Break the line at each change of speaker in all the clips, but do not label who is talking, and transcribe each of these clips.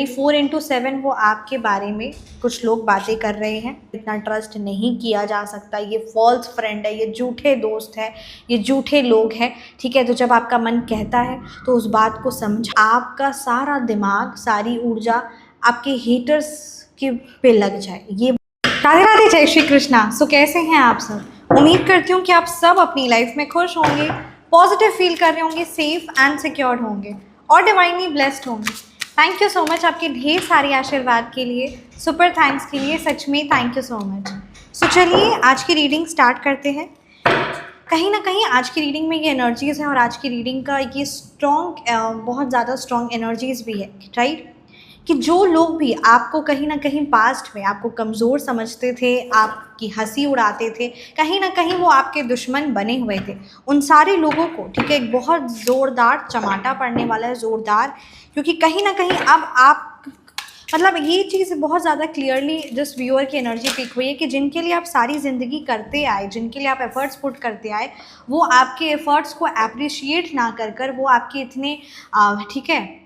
24/7 वो आपके बारे में कुछ लोग बातें कर रहे हैं। इतना ट्रस्ट नहीं किया जा सकता, ये फॉल्स फ्रेंड है, ये झूठे दोस्त है, ये झूठे लोग हैं, ठीक है। तो जब आपका मन कहता है तो उस बात को समझ, आपका सारा दिमाग, सारी ऊर्जा आपके हेटर्स के पे लग जाए। ये राधे राधे, जय श्री कृष्णा। सो कैसे हैं आप सब? उम्मीद करती हूँ कि आप सब अपनी लाइफ में खुश होंगे, पॉजिटिव फील कर रहे होंगे, सेफ एंड सिक्योर्ड होंगे और डिवाइनली ब्लेस्ड होंगे। थैंक यू सो मच आपके ढेर सारे आशीर्वाद के लिए, सुपर थैंक्स के लिए, सच में थैंक यू सो मच। सो चलिए आज की रीडिंग स्टार्ट करते हैं। कहीं ना कहीं आज की रीडिंग में ये एनर्जीज़ हैं और आज की रीडिंग का ये स्ट्रॉन्ग, बहुत ज़्यादा स्ट्रॉन्ग एनर्जीज़ भी है, राइट। कि जो लोग भी आपको कहीं ना कहीं पास्ट में आपको कमज़ोर समझते थे, आपकी हंसी उड़ाते थे, कहीं ना कहीं वो आपके दुश्मन बने हुए थे, उन सारे लोगों को, ठीक है, एक बहुत ज़ोरदार चमाटा पड़ने वाला है, ज़ोरदार। क्योंकि कहीं ना कहीं अब आप, मतलब ये चीज़ बहुत ज़्यादा क्लियरली जिस व्यूअर की एनर्जी पिक हुई है कि जिनके लिए आप सारी ज़िंदगी करते आए, जिनके लिए आप एफ़र्ट्स पुट करते आए, वो आपके एफ़र्ट्स को अप्रिशिएट ना कर वो आपके इतने, ठीक है,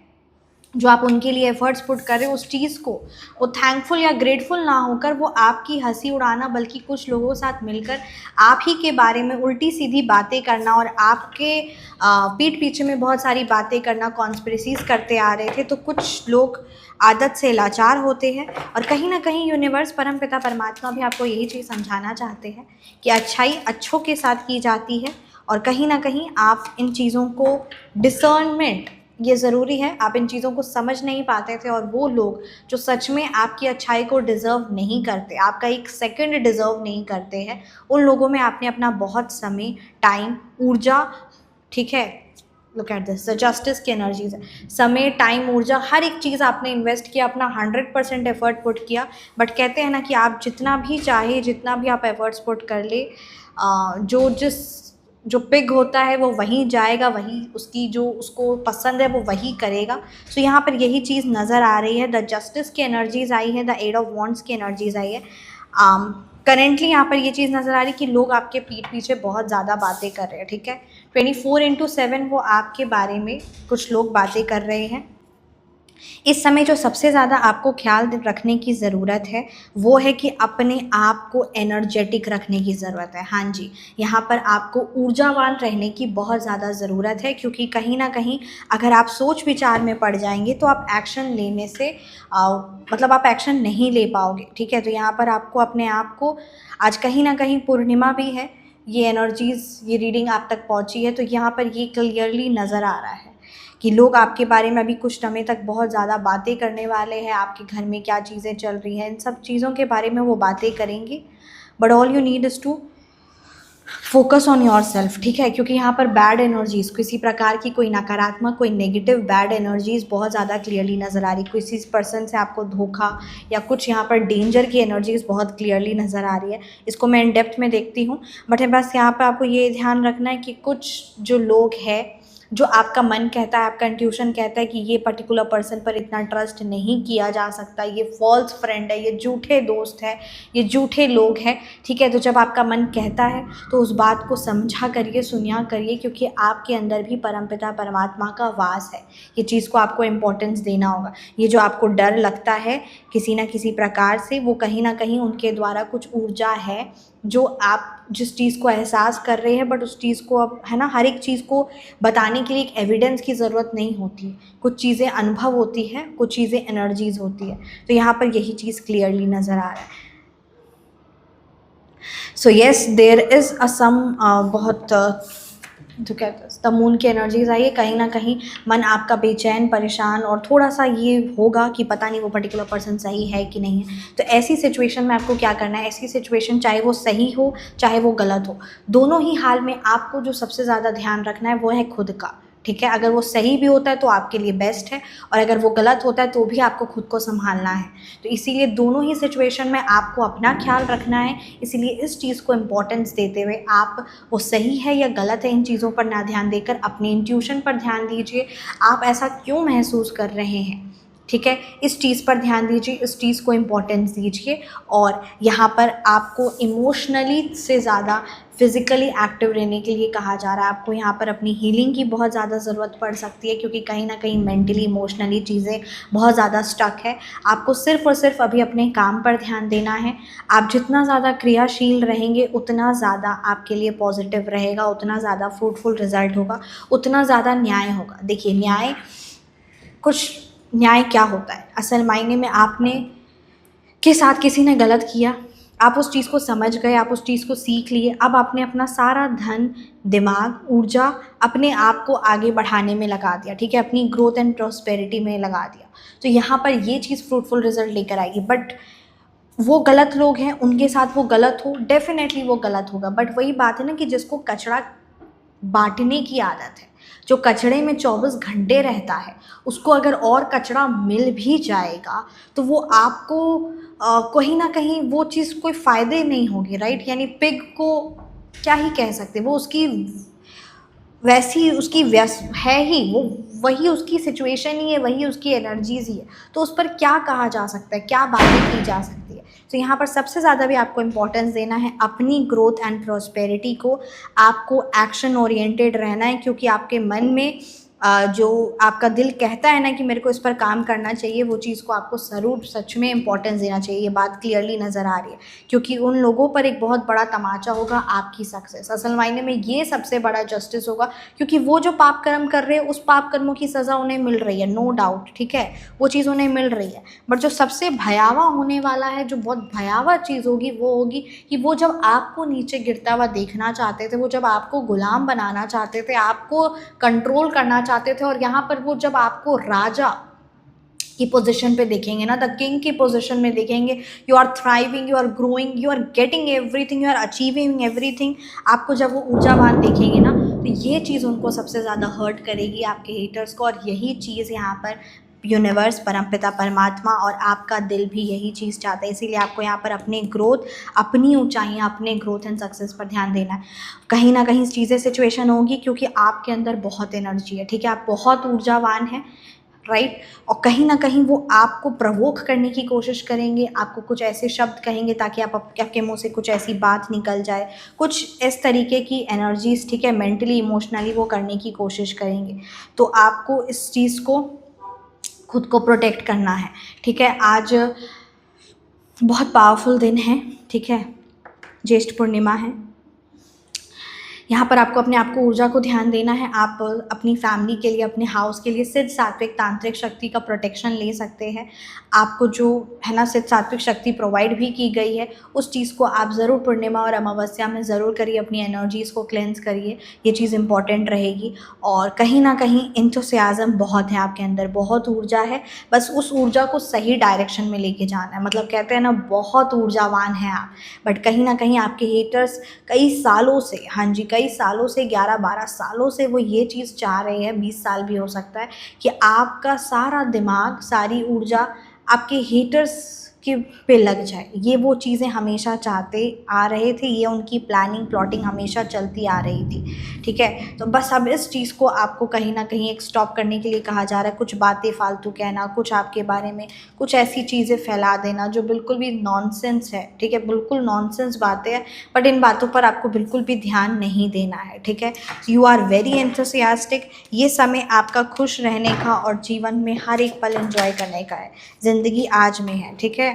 जो आप उनके लिए एफ़र्ट्स पुट कर रहे हो उस चीज़ को, वो थैंकफुल या ग्रेटफुल ना होकर वो आपकी हंसी उड़ाना, बल्कि कुछ लोगों के साथ मिलकर आप ही के बारे में उल्टी सीधी बातें करना और आपके पीठ पीछे में बहुत सारी बातें करना, कॉन्स्पिरेसीज करते आ रहे थे। तो कुछ लोग आदत से लाचार होते हैं और कहीं ना कहीं यूनिवर्स, परमपिता परमात्मा भी आपको यही चीज़ समझाना चाहते हैं कि अच्छाई अच्छों के साथ की जाती है और कहीं ना कहीं आप इन चीज़ों को, डिसर्नमेंट ये ज़रूरी है। आप इन चीज़ों को समझ नहीं पाते थे और वो लोग जो सच में आपकी अच्छाई को डिज़र्व नहीं करते, आपका एक सेकंड डिज़र्व नहीं करते हैं, उन लोगों में आपने अपना बहुत समय, टाइम, ऊर्जा, ठीक है, लुक एट दिस, जस्टिस की एनर्जीज है, समय, टाइम, ऊर्जा, हर एक चीज़ आपने इन्वेस्ट किया, अपना 100% एफर्ट पुट किया। बट कहते हैं ना कि आप जितना भी चाहे, जितना भी आप एफर्ट्स पुट कर ले, जो पिग होता है वो वहीं जाएगा, वही उसकी जो उसको पसंद है वो वही करेगा। सो यहाँ पर यही चीज़ नज़र आ रही है। द जस्टिस की एनर्जीज आई है, द 8 ऑफ वॉन्ड्स की एनर्जीज आई है। करेंटली यहाँ पर ये चीज़ नज़र आ रही है कि लोग आपके पीठ पीछे बहुत ज़्यादा बातें कर रहे हैं, ठीक है। 24/7 वो आपके बारे में कुछ लोग बातें कर रहे हैं। इस समय जो सबसे ज़्यादा आपको ख्याल रखने की ज़रूरत है वो है कि अपने आप को एनर्जेटिक रखने की ज़रूरत है। हाँ जी, यहाँ पर आपको ऊर्जावान रहने की बहुत ज़्यादा ज़रूरत है, क्योंकि कहीं ना कहीं अगर आप सोच विचार में पड़ जाएंगे तो आप एक्शन लेने से, मतलब आप एक्शन नहीं ले पाओगे, ठीक है। तो यहाँ पर आपको अपने आप को, आज कहीं ना कहीं पूर्णिमा भी है, ये एनर्जीज़, ये रीडिंग आप तक पहुँची है, तो यहाँ पर ये क्लियरली नज़र आ रहा है कि लोग आपके बारे में अभी कुछ समय तक बहुत ज़्यादा बातें करने वाले हैं। आपके घर में क्या चीज़ें चल रही हैं, इन सब चीज़ों के बारे में वो बातें करेंगे। But all you need is to focus on yourself, ठीक है। क्योंकि यहाँ पर बैड एनर्जीज़, किसी प्रकार की कोई नकारात्मक, कोई नेगेटिव बैड एनर्जीज़ बहुत ज़्यादा क्लियरली नज़र आ रही। किसी पर्सन से आपको धोखा या कुछ यहाँ पर डेंजर की एनर्जीज़ बहुत क्लियरली नज़र आ रही है। इसको मैं इन डेप्थ में देखती हूँ, बट बस यहाँ पर आपको ये ध्यान रखना है कि कुछ जो लोग हैं, जो आपका मन कहता है, आपका इंट्यूशन कहता है कि ये पर्टिकुलर पर्सन पर इतना ट्रस्ट नहीं किया जा सकता, ये फॉल्स फ्रेंड है, ये झूठे दोस्त है, ये झूठे लोग हैं, ठीक है। तो जब आपका मन कहता है तो उस बात को समझा करिए, सुनिया करिए, क्योंकि आपके अंदर भी परमपिता परमात्मा का वास है। ये चीज़ को आपको इम्पोर्टेंस देना होगा। ये जो आपको डर लगता है किसी न किसी प्रकार से, वो कहीं ना कहीं उनके द्वारा कुछ ऊर्जा है जो आप जिस चीज़ को एहसास कर रहे हैं, बट उस चीज़ को अब, है ना, हर एक चीज़ को बताने के लिए एक एविडेंस की ज़रूरत नहीं होती। कुछ चीज़ें अनुभव होती है, कुछ चीज़ें एनर्जीज़ होती है। तो यहाँ पर यही चीज़ क्लियरली नज़र आ रहा है। So yes, there is a some बहुत जो कहते हैं द मून की एनर्जीज आई है। कहीं ना कहीं मन आपका बेचैन, परेशान और थोड़ा सा ये होगा कि पता नहीं वो पर्टिकुलर पर्सन सही है कि नहीं है। तो ऐसी सिचुएशन में आपको क्या करना है, ऐसी सिचुएशन चाहे वो सही हो चाहे वो गलत हो, दोनों ही हाल में आपको जो सबसे ज़्यादा ध्यान रखना है वो है खुद का, ठीक है। अगर वो सही भी होता है तो आपके लिए बेस्ट है, और अगर वो गलत होता है तो भी आपको खुद को संभालना है। तो इसीलिए दोनों ही सिचुएशन में आपको अपना ख्याल रखना है। इसीलिए इस चीज़ को इम्पोर्टेंस देते हुए आप वो सही है या गलत है इन चीज़ों पर ना ध्यान देकर अपने इंट्यूशन पर ध्यान दीजिए। आप ऐसा क्यों महसूस कर रहे हैं, ठीक है, इस चीज़ पर ध्यान दीजिए, इस चीज़ को इम्पोर्टेंस दीजिए। और यहाँ पर आपको इमोशनली से ज़्यादा फिज़िकली एक्टिव रहने के लिए कहा जा रहा है। आपको यहाँ पर अपनी हीलिंग की बहुत ज़्यादा ज़रूरत पड़ सकती है, क्योंकि कहीं ना कहीं मेंटली इमोशनली चीज़ें बहुत ज़्यादा स्टक है। आपको सिर्फ़ और सिर्फ अभी अपने काम पर ध्यान देना है। आप जितना ज़्यादा क्रियाशील रहेंगे उतना ज़्यादा आपके लिए पॉजिटिव रहेगा, उतना ज़्यादा फ्रूटफुल रिजल्ट होगा, उतना ज़्यादा न्याय होगा। देखिए, न्याय क्या होता है? असल मायने में आपने के साथ किसी ने गलत किया, आप उस चीज़ को समझ गए, आप उस चीज़ को सीख लिए, अब आपने अपना सारा धन, दिमाग, ऊर्जा अपने आप को आगे बढ़ाने में लगा दिया, ठीक है, अपनी ग्रोथ एंड प्रॉस्पेरिटी में लगा दिया। तो यहाँ पर ये चीज़ फ्रूटफुल रिजल्ट लेकर आएगी। बट वो गलत लोग हैं, उनके साथ वो गलत हो, डेफिनेटली वो गलत होगा। बट वही बात है ना कि जिसको कचरा बांटने की आदत है, जो कचड़े में 24 घंटे रहता है, उसको अगर और कचरा मिल भी जाएगा तो वो आपको कहीं ना कहीं वो चीज़ कोई फ़ायदे नहीं होगी, राइट। यानी पिग को क्या ही कह सकते, वो उसकी वैसी उसकी व्यस है ही, वो वही उसकी सिचुएशन ही है, वही उसकी एनर्जीज ही है। तो उस पर क्या कहा जा सकता है, क्या बातें की जा सकती है? तो यहाँ पर सबसे ज़्यादा भी आपको इम्पोर्टेंस देना है अपनी ग्रोथ एंड प्रॉस्पेरिटी को। आपको एक्शन ओरिएंटेड रहना है, क्योंकि आपके मन में जो आपका दिल कहता है ना कि मेरे को इस पर काम करना चाहिए, वो चीज़ को आपको ज़रूर सच में इम्पोर्टेंस देना चाहिए। ये बात क्लियरली नज़र आ रही है, क्योंकि उन लोगों पर एक बहुत बड़ा तमाचा होगा आपकी सक्सेस। असल मायने में ये सबसे बड़ा जस्टिस होगा, क्योंकि वो जो पाप कर्म कर रहे हैं उस पाप कर्मों की सज़ा उन्हें मिल रही है, नो डाउट, ठीक है, वो चीज़ उन्हें मिल रही है। बट जो सबसे भयावह होने वाला है, जो बहुत भयावह चीज़ होगी, वो होगी कि वो जब आपको नीचे गिरता हुआ देखना चाहते थे, वो जब आपको गुलाम बनाना चाहते थे, आपको कंट्रोल करना चाहते थे, और यहाँ पर वो जब आपको राजा की पोजीशन पे देखेंगे ना, द किंग की पोजीशन में देखेंगे, you are thriving, you are growing, you are getting everything, you are achieving everything, आपको जब वो ऊर्जावान देखेंगे ना, तो ये चीज़ उनको सबसे ज़्यादा हर्ट करेगी, आपके हेटर्स को। और यही चीज़ यहाँ पर यूनिवर्स, परमपिता परमात्मा और आपका दिल भी यही चीज़ चाहता है। इसीलिए आपको यहाँ पर अपने ग्रोथ, अपनी ऊंचाइयाँ, अपने ग्रोथ एंड सक्सेस पर ध्यान देना है। कहीं ना कहीं चीज़ें सिचुएशन होगी, क्योंकि आपके अंदर बहुत एनर्जी है, ठीक है, आप बहुत ऊर्जावान हैं, राइट। और कहीं ना कहीं वो आपको प्रवोक करने की कोशिश करेंगे, आपको कुछ ऐसे शब्द कहेंगे ताकि आपके मुंह से कुछ ऐसी बात निकल जाए, कुछ इस तरीके की एनर्जीज, ठीक है, मेंटली इमोशनली वो करने की कोशिश करेंगे। तो आपको इस चीज़ को खुद को प्रोटेक्ट करना है, ठीक है। आज बहुत पावरफुल दिन है, ठीक है, ज्येष्ठ पूर्णिमा है। यहाँ पर आपको अपने आप को ऊर्जा को ध्यान देना है। आप अपनी फैमिली के लिए, अपने हाउस के लिए सिद्ध सात्विक तांत्रिक शक्ति का प्रोटेक्शन ले सकते हैं। आपको जो है ना सिद्ध सात्विक शक्ति प्रोवाइड भी की गई है, उस चीज़ को आप ज़रूर पूर्णिमा और अमावस्या में ज़रूर करिए, अपनी एनर्जीज़ को क्लेंस करिए, ये चीज़ इंपॉर्टेंट रहेगी। और कहीं ना कहीं एंथुसियाज़म बहुत है आपके अंदर, बहुत ऊर्जा है, बस उस ऊर्जा को सही डायरेक्शन में लेके जाना है। मतलब कहते हैं ना, बहुत ऊर्जावान हैं आप, बट कहीं ना कहीं आपके हेटर्स कई सालों से, हाँ जी, कई सालों से, 11-12 सालों से वो ये चीज़ चाह रहे हैं, 20 साल भी हो सकता है, कि आपका सारा दिमाग, सारी ऊर्जा आपके हेटर्स के पे लग जाए। ये वो चीज़ें हमेशा चाहते आ रहे थे, ये उनकी प्लानिंग प्लॉटिंग हमेशा चलती आ रही थी, ठीक है। तो बस अब इस चीज़ को आपको कहीं ना कहीं एक स्टॉप करने के लिए कहा जा रहा है। कुछ बातें फालतू कहना, कुछ आपके बारे में कुछ ऐसी चीज़ें फैला देना जो बिल्कुल भी नॉनसेंस है, ठीक है, बिल्कुल नॉनसेंस बातें हैं, बट इन बातों पर आपको बिल्कुल भी ध्यान नहीं देना है, ठीक है। You are very enthusiastic. ये समय आपका खुश रहने का और जीवन में हर एक पल एंजॉय करने का है। ज़िंदगी आज में है, ठीक है।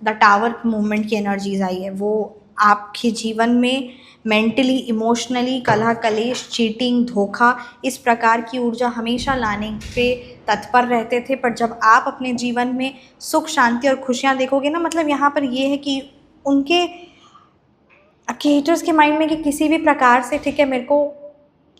द टावर मूवमेंट की एनर्जीज आई है, वो आपके जीवन में मेंटली, इमोशनली, कलह कलेश, चीटिंग, धोखा, इस प्रकार की ऊर्जा हमेशा लाने पे तत्पर रहते थे। पर जब आप अपने जीवन में सुख, शांति और खुशियाँ देखोगे ना, मतलब यहाँ पर ये है कि उनके हेटर्स के माइंड में कि किसी भी प्रकार से, ठीक है, मेरे को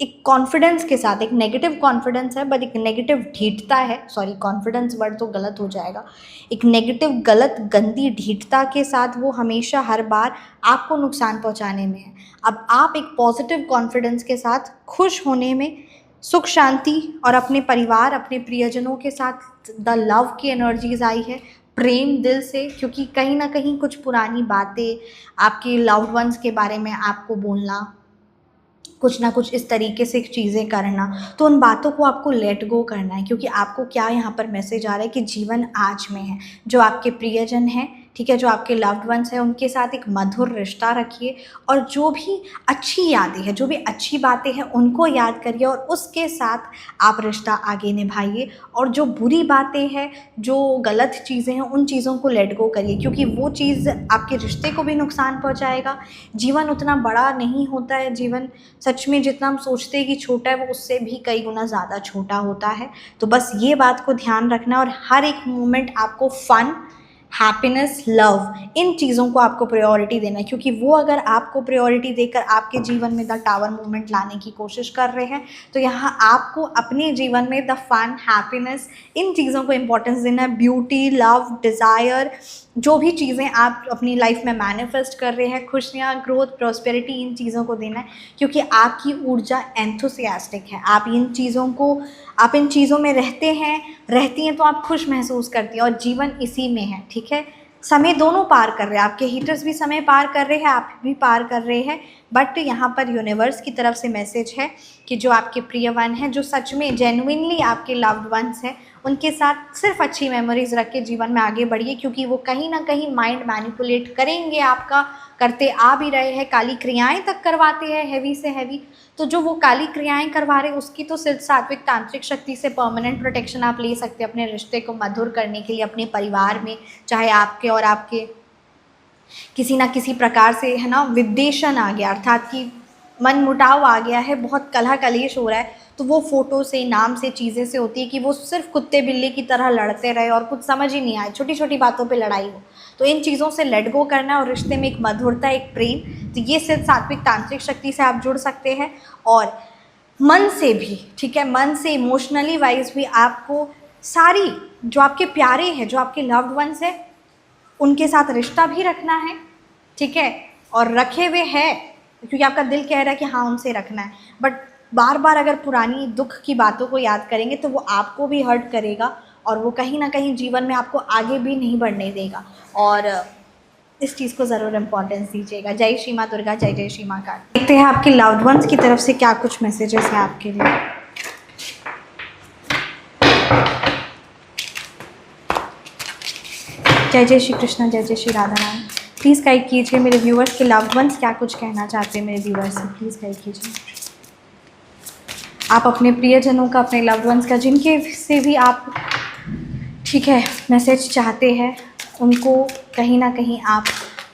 एक कॉन्फिडेंस के साथ, एक नेगेटिव कॉन्फिडेंस है, बट एक नेगेटिव ढीठता है, सॉरी कॉन्फिडेंस वर्ड तो गलत हो जाएगा, एक नेगेटिव, गलत, गंदी ढीठता के साथ वो हमेशा हर बार आपको नुकसान पहुंचाने में है। अब आप एक पॉजिटिव कॉन्फिडेंस के साथ खुश होने में, सुख शांति और अपने परिवार, अपने प्रियजनों के साथ द लव की एनर्जीज आई है, प्रेम दिल से, क्योंकि कहीं ना कहीं कुछ पुरानी बातें, आपके लव्ड वंस के बारे में आपको बोलना, कुछ ना कुछ इस तरीके से चीज़ें करना, तो उन बातों को आपको लेट गो करना है। क्योंकि आपको क्या यहाँ पर मैसेज आ रहा है कि जीवन आज में है। जो आपके प्रियजन हैं, ठीक है, जो आपके लव्ड वंस हैं, उनके साथ एक मधुर रिश्ता रखिए और जो भी अच्छी यादें हैं, जो भी अच्छी बातें हैं, उनको याद करिए और उसके साथ आप रिश्ता आगे निभाइए। और जो बुरी बातें हैं, जो गलत चीज़ें हैं, उन चीज़ों को लेट गो करिए, क्योंकि वो चीज़ आपके रिश्ते को भी नुकसान पहुँचाएगा। जीवन उतना बड़ा नहीं होता है, जीवन सच में जितना हम सोचते हैं कि छोटा है, वो उससे भी कई गुना ज़्यादा छोटा होता है। तो बस ये बात को ध्यान रखना और हर एक मोमेंट आपको फ़न, हैप्पीनेस, लव, इन चीज़ों को आपको प्रायोरिटी देना है। क्योंकि वो अगर आपको प्रायोरिटी देकर आपके जीवन में द टावर मूवमेंट लाने की कोशिश कर रहे हैं, तो यहाँ आपको अपने जीवन में द फन, हैप्पीनेस, इन चीज़ों को इम्पोर्टेंस देना है। ब्यूटी, लव, डिज़ायर, जो भी चीज़ें आप अपनी लाइफ में मैनिफेस्ट कर रहे हैं, खुशियाँ, ग्रोथ, प्रॉस्पेरिटी, इन चीज़ों को देना है। क्योंकि आपकी ऊर्जा एंथुसियास्टिक है। आप इन चीज़ों में रहती हैं तो आप खुश महसूस करती हैं और जीवन इसी में है, ठीक है। समय दोनों पार कर रहे हैं, आपके हीटर्स भी समय पार कर रहे हैं, आप भी पार कर रहे हैं। बट यहाँ पर यूनिवर्स की तरफ से मैसेज है कि जो आपके प्रिय वन हैं, जो सच में जेन्युइनली आपके लव्ड वंस हैं, उनके साथ सिर्फ अच्छी मेमोरीज रख के जीवन में आगे बढ़िए। क्योंकि वो कहीं ना कहीं माइंड मैनिपुलेट करेंगे आपका, करते आ भी रहे हैं, काली क्रियाएं तक करवाते हैं हैवी से हैवी। तो जो वो काली क्रियाएं करवा रहे हैं, उसकी तो सिर्फ सात्विक तांत्रिक शक्ति से परमानेंट प्रोटेक्शन आप ले सकते हैं अपने रिश्ते को मधुर करने के लिए, अपने परिवार में, चाहे आपके और आपके किसी ना किसी प्रकार से, है ना, विद्वेषण आ गया, अर्थात कि मन मुटाव आ गया है, बहुत कलह कलेश हो रहा है, तो वो फ़ोटो से, नाम से, चीज़ें से होती है कि वो सिर्फ कुत्ते बिल्ली की तरह लड़ते रहे और कुछ समझ ही नहीं आए, छोटी छोटी बातों पे लड़ाई हो। तो इन चीज़ों से लेट गो करना और रिश्ते में एक मधुरता, एक प्रेम, तो ये सिर्फ सात्विक तांत्रिक शक्ति से आप जुड़ सकते हैं। और मन से भी, ठीक है, मन से इमोशनली वाइज भी आपको सारी जो आपके प्यारे हैं, जो आपके लव्ड वंस हैं, उनके साथ रिश्ता भी रखना है, ठीक है। और रखे हुए है क्योंकि आपका दिल कह रहा है कि हाँ उनसे रखना है, बट बार बार अगर पुरानी दुख की बातों को याद करेंगे तो वो आपको भी हर्ट करेगा और वो कहीं ना कहीं जीवन में आपको आगे भी नहीं बढ़ने देगा। और इस चीज़ को ज़रूर इम्पोर्टेंस दीजिएगा। जय श्री माँ दुर्गा, जय जय श्री माँ का। देखते हैं आपके लव्ड वंस की तरफ से क्या कुछ मैसेजेस हैं आपके लिए। जय जय श्री कृष्ण, जय जय श्री राधा राम। प्लीज़ गाइड कीजिए मेरे व्यूअर्स के लव्ड वंस क्या कुछ कहना चाहते हैं मेरे व्यूअर्स से, प्लीज़ गाइड कीजिए। आप अपने प्रियजनों का, अपने लव्ड वंस का, जिनके से भी आप, ठीक है, मैसेज चाहते हैं, उनको कहीं ना कहीं आप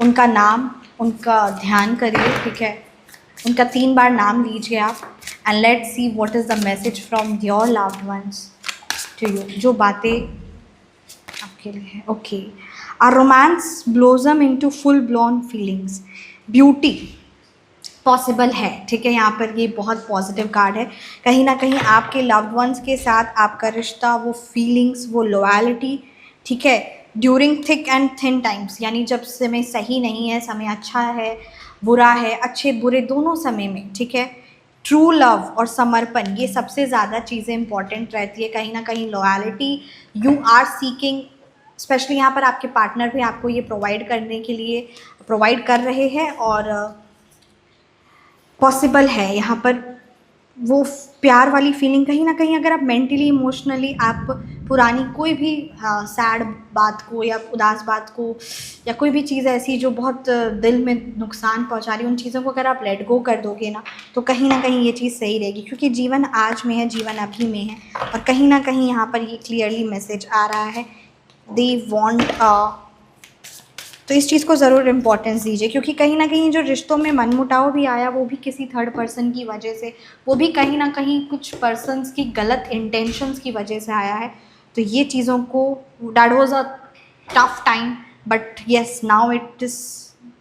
उनका नाम, उनका ध्यान करिए, ठीक है, उनका 3 बार नाम लीजिए आप, and let's see what is the message from your loved ones to you, जो बातें आपके लिए है। Okay, our romance blossom into full blown feelings, beauty possible है, ठीक है। यहाँ पर ये बहुत पॉजिटिव कार्ड है। कहीं ना कहीं आपके लव्ड वंस के साथ आपका रिश्ता, वो फीलिंग्स, वो लॉयल्टी, ठीक है, during thick and thin times, यानी जब समय सही नहीं है, समय अच्छा है, बुरा है, अच्छे बुरे दोनों समय में, ठीक है, ट्रू लव और समर्पण, ये सबसे ज़्यादा चीज़ें इंपॉर्टेंट रहती है। कहीं ना कहीं loyalty you are seeking, specially यहाँ पर आपके पार्टनर भी आपको ये प्रोवाइड करने के लिए प्रोवाइड कर रहे हैं और पॉसिबल है यहाँ पर वो प्यार वाली फीलिंग। कहीं ना कहीं अगर आप मेंटली, इमोशनली आप पुरानी कोई भी सैड बात को या उदास बात को या कोई भी चीज़ ऐसी जो बहुत दिल में नुकसान पहुंचा रही है, उन चीज़ों को अगर आप लेट गो कर दोगे ना, तो कहीं ना कहीं ये चीज़ सही रहेगी। क्योंकि जीवन आज में है, जीवन अभी में है, और कहीं ना कहीं यहाँ पर ये क्लियरली मैसेज आ रहा है, दे वॉन्ट, तो इस चीज़ को ज़रूर इम्पोर्टेंस दीजिए। क्योंकि कहीं ना कहीं जो रिश्तों में मनमुटाव भी आया, वो भी किसी थर्ड पर्सन की वजह से, वो भी कहीं ना कहीं कुछ पर्सन्स की गलत इंटेंशंस की वजह से आया है। तो ये चीज़ों को, that was a tough time, but yes now it is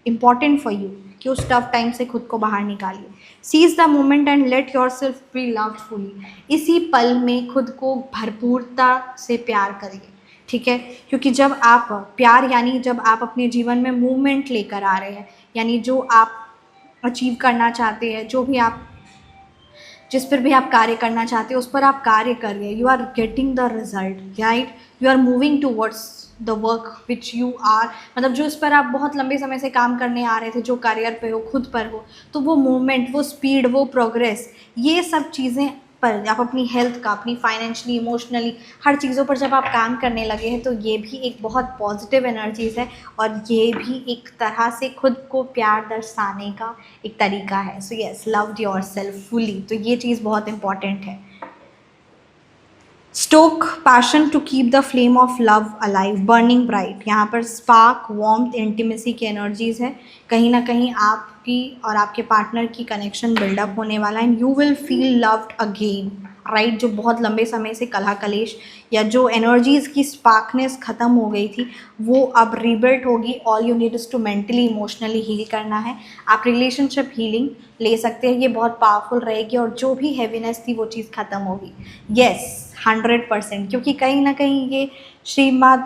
important for you कि उस टफ टाइम से खुद को बाहर निकालिए। Seize the moment and let yourself be loved fully, इसी पल में खुद को भरपूरता से प्यार करिए, ठीक है। क्योंकि जब आप प्यार, यानी जब आप अपने जीवन में मूवमेंट लेकर आ रहे हैं, यानी जो आप अचीव करना चाहते हैं, जो भी आप, जिस पर भी आप कार्य करना चाहते हैं, उस पर आप कार्य करिए। You are getting the result, right, you are moving towards the work which you are, मतलब जो इस पर आप बहुत लंबे समय से काम करने आ रहे थे, जो करियर पे हो, खुद पर हो, तो वो मूवमेंट, वो स्पीड, वो प्रोग्रेस, ये सब चीज़ें पर आप अपनी हेल्थ का, अपनी फाइनेंशियली, इमोशनली, हर चीज़ों पर जब आप काम करने लगे हैं, तो ये भी एक बहुत पॉजिटिव एनर्जीज़ है और ये भी एक तरह से खुद को प्यार दर्शाने का एक तरीका है। So yes, love yourself fully, तो ये चीज़ बहुत इंपॉर्टेंट है। Stoke passion to keep the flame of love alive, burning bright, यहाँ पर स्पार्क, वार्मथ, इंटीमेसी की एनर्जीज़ है। कहीं ना कहीं आपकी और आपके पार्टनर की कनेक्शन बिल्डअप होने वाला है and you will feel loved again, right. जो बहुत लंबे समय से कलह कलेश या जो एनर्जीज़ की स्पार्कनेस ख़त्म हो गई थी, वो अब रीबिल्ड होगी। All you need is to mentally emotionally heal करना है। आप रिलेशनशिप हीलिंग ले सकते हैं, ये बहुत पावरफुल रहेगी और जो भी हैवीनेस थी वो चीज़ ख़त्म होगी। येस, 100%, क्योंकि कहीं ना कहीं ये श्री माँ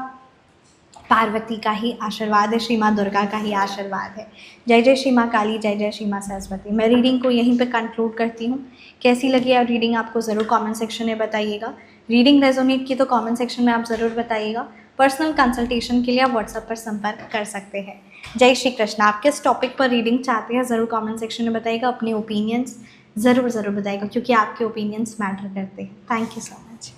पार्वती का ही आशीर्वाद है, श्री माँ दुर्गा का ही आशीर्वाद है। जय जय श्री माँ काली, जय जय श्री माँ सरस्वती। मैं रीडिंग को यहीं पे कंक्लूड करती हूँ। कैसी लगी आप रीडिंग, आपको ज़रूर कमेंट सेक्शन में बताइएगा। रीडिंग रेजोनेट की तो कमेंट सेक्शन में आप ज़रूर बताइएगा। पर्सनल कंसल्टेशन के लिए आप व्हाट्सएप पर संपर्क कर सकते हैं। जय श्री कृष्ण। आप किस टॉपिक पर रीडिंग चाहते हैं ज़रूर कमेंट सेक्शन में बताइएगा। अपने ओपिनियंस ज़रूर बताइएगा, क्योंकि आपके ओपिनियंस मैटर करते हैं। Thank you so much.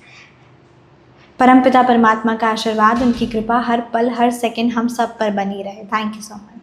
परमपिता परमात्मा का आशीर्वाद, उनकी कृपा हर पल हर सेकंड हम सब पर बनी रहे। Thank you so much.